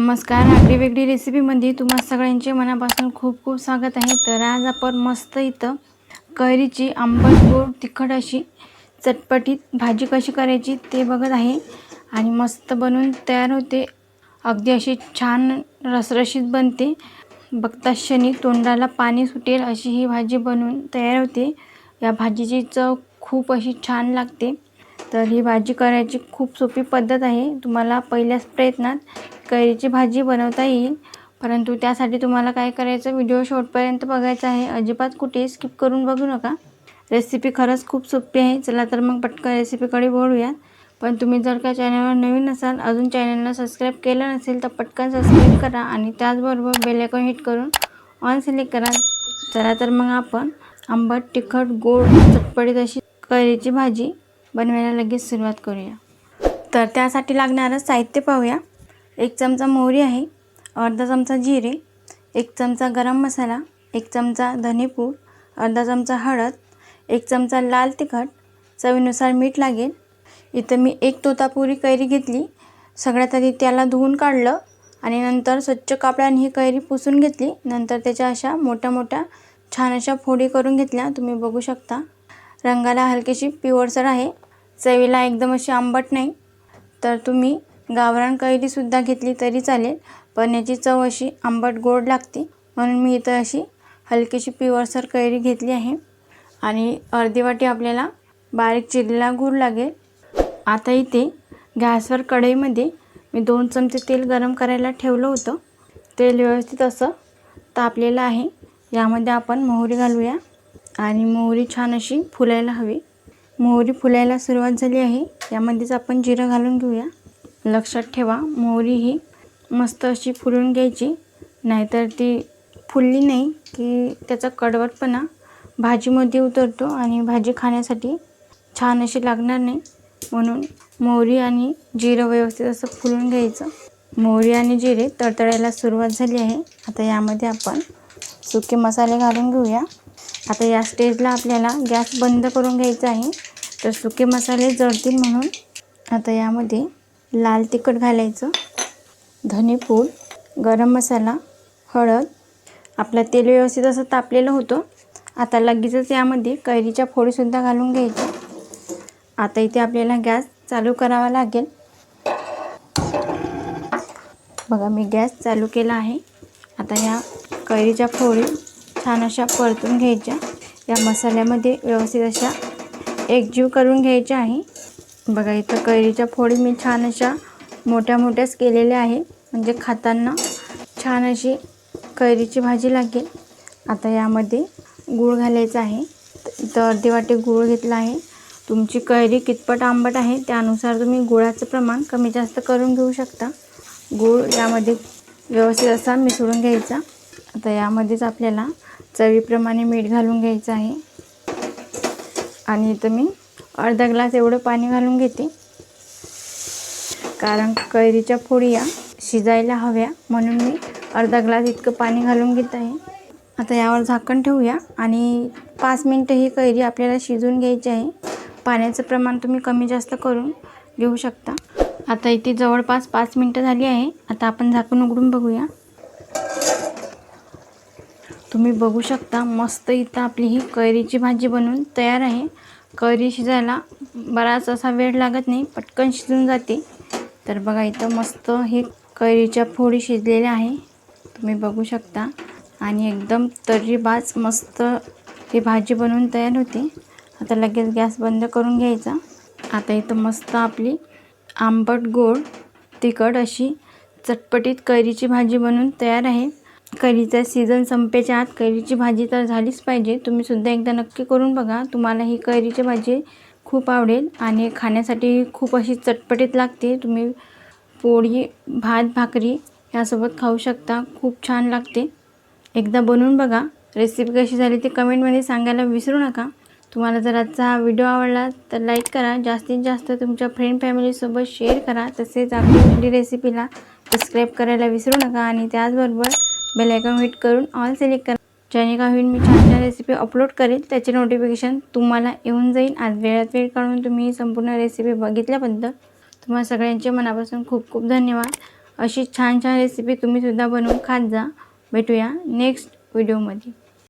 नमस्कार, आगळी वेगळी रेसिपीमध्ये तुम्हा सगळ्यांचे मनापासून खूप खूप स्वागत आहे। तर आज आपण मस्त इथं कैरीची आंबट गोड तिखट अशी चटपटीत भाजी कशी करायची ते बघत आहे आणि मस्त बनवून तयार होते। अगदी अशी छान रसरशीत बनते, बघताच क्षणी तोंडाला पाणी सुटेल अशी ही भाजी बनवून तयार होते। या भाजीची चव खूप अशी छान लागते। तर ही भाजी करायची खूप सोपी पद्धत आहे। तुम्हाला पहिल्याच प्रयत्नात कैरीची भाजी बनवता येईल, परंतु त्यासाठी तुम्हाला काय करायचं, व्हिडिओ शेवटपर्यंत बघायचा आहे। अजिबात कुठे स्किप करून बघू नका। रेसिपी खरंच खूप सोपी आहे। चला तर मग पटकन रेसिपीकडे वळूया। पण तुम्ही जर का चॅनलवर नवीन असाल, अजून चॅनलला सबस्क्राईब केलं नसेल तर पटकन सबस्क्राईब करा आणि त्याचबरोबर बेल आयकॉन हिट करून ऑल सिलेक्ट करा। चला तर मग आपण आंबट तिखट गोड चटपटीत अशी कैरीची भाजी बनवायला लगेच सुरुवात करूया। तर त्यासाठी लागणारं साहित्य पाहूया। 1 चमचा मोहरी आहे, अर्धा चमचा जिरे, 1 चमचा गरम मसाला, 1 चमचा धनेपूड, अर्धा चमचा हळद, 1 चमचा लाल तिखट, चवीनुसार मीठ लागेल। इथं मी 1 तोतापुरी कैरी घेतली। सगळ्यात आधी त्याला धुवून काढलं आणि नंतर स्वच्छ कापडाने ही कैरी पुसून घेतली। नंतर त्याच्या अशा मोठ्या मोठ्या छान अशा फोडी करून घेतल्या। तुम्ही बघू शकता, रंगाला हलकीशी पिवळसर आहे, चवीला एकदम अशी आंबट नाही। तर तुम्ही गावरान कैरी सुद्धा घेतली तरी चालेल, पण याची चव अशी आंबट गोड लागते, म्हणून मी इथं अशी हलकीशी पिवळसर कैरी घेतली आहे। आणि अर्धी वाटी आपल्याला बारीक चिरलेला गूळ लागेल। आता इथे गॅसवर कढईमध्ये मी 2 चमचे तेल गरम करायला ठेवलं होतं। तेल व्यवस्थित असं तापलेलं आहे। यामध्ये आपण मोहरी घालूया आणि मोहरी छान अशी फुलायला हवी। मोहरी फुलायला सुरुवात झाली आहे, यामध्येच आपण जिरं घालून घेऊया। लक्षात ठेवा, मोहरी ही मस्त अशी फुलून घ्यायची, नाहीतर ती फुलली नाही की त्याचा कडवटपणा भाजीमध्ये उतरतो आणि भाजी खाण्यासाठी छान अशी लागणार नाही। म्हणून मोहरी आणि जिरं व्यवस्थित असं फुलून घ्यायचं। मोहरी आणि जिरे तडतडायला सुरुवात झाली आहे। आता यामध्ये आपण सुके मसाले घालून घेऊया। आता या स्टेजला आपल्याला गॅस बंद करून घ्यायचा आहे, तर सुके मसाले जळतील म्हणून। आता यामध्ये लाल तिखट घालायचं, धनेपूड, गरम मसाला, हळद। आपलं तेल व्यवस्थित असं तापलेलं होतं। आता लगेचच यामध्ये कैरीच्या फोडीसुद्धा घालून घ्यायच्या। आता इथे आपल्याला गॅस चालू करावा लागेल। बघा, मी गॅस चालू केला आहे। आता या कैरीच्या फोडी छान अशा परतून घ्यायच्या, या मसाल्यामध्ये व्यवस्थित अशा एकजीव करून घ्यायच्या आहे। बघा, इथं कैरीच्या फोडी मी छान अशा मोठ्या मोठ्याच केलेल्या आहे, म्हणजे खाताना छान अशी कैरीची भाजी लागेल। आता यामध्ये गूळ घालायचा आहे। इथं अर्धी वाटी गूळ घेतला आहे। तुमची कैरी कितपत आंबट आहे त्यानुसार तुम्ही गुळाचं प्रमाण कमी जास्त करून घेऊ शकता। गूळ यामध्ये व्यवस्थित असा मिसळून घ्यायचा। आता यामध्येच आपल्याला चवीप्रमाणे मीठ घालून घ्यायचं आहे आणि इथं मी अर्धा ग्लास एवढं पाणी घालून घेते, कारण कैरीच्या फोडी या शिजायला हव्या, म्हणून मी अर्धा ग्लास इतकं पाणी घालून घेत आहे। आता यावर झाकण ठेवूया आणि 5 मिनिटं ही कैरी आपल्याला शिजवून घ्यायची आहे। पाण्याचं प्रमाण तुम्ही कमी जास्त करून घेऊ शकता। आता इथे जवळपास 5 मिनिटं झाली आहे। आता आपण झाकण उघडून बघूया। तुम्ही बघू शकता, मस्त इथं आपली ही कैरीची भाजी बनवून तयार आहे। कैरी शिजायला बराच असा वेळ लागत नाही, पटकन शिजून जाते। तर बघा, इथं मस्त ही कैरीच्या फोडी शिजलेल्या आहे, तुम्ही बघू शकता, आणि एकदम तर्रीबाज मस्त ही भाजी बनवून तयार होते। आता लगेच गॅस बंद करून घ्यायचा। आता इथं मस्त आपली आंबट गोड तिखट अशी चटपटीत कैरीची भाजी बनवून तयार आहे। कैरीचा सीझन संपेच्या आत कैरीची भाजी तर झालीच पाहिजे। तुम्ही सुद्धा एकदा नक्की करून बघा, तुम्हाला ही कैरीची भाजी खूप आवडेल आणि खाण्यासाठी खूप अशी चटपटीत लागते। तुम्ही पोळी, भात, भाकरी यासोबत खाऊ शकता, खूप छान लागते। एकदा बनवून बघा। रेसिपी कशी झाली ते कमेंटमध्ये सांगायला विसरू नका। तुम्हाला जर आजचा हा व्हिडिओ आवडला तर लाईक करा, जास्तीत जास्त तुमच्या फ्रेंड फॅमिलीसोबत शेअर करा। तसेच आपली रेसिपीला सबस्क्राईब करायला विसरू नका आणि त्याचबरोबर बेल आयकॉन हिट करून ऑल सिलेक्ट करा, जेणेकरून मी छान छान रेसिपी अपलोड करेल त्याचे नोटिफिकेशन तुम्हाला येऊन जाईल। आज वेळात वेळ काढून तुम्ही संपूर्ण रेसिपी बघितल्याबद्दल तुम्हा सगळ्यांचे मनापासून खूप खूप धन्यवाद। अशी छान छान रेसिपी तुम्ही सुद्धा बनवून खात जा. भेटूया नेक्स्ट व्हिडिओमध्ये.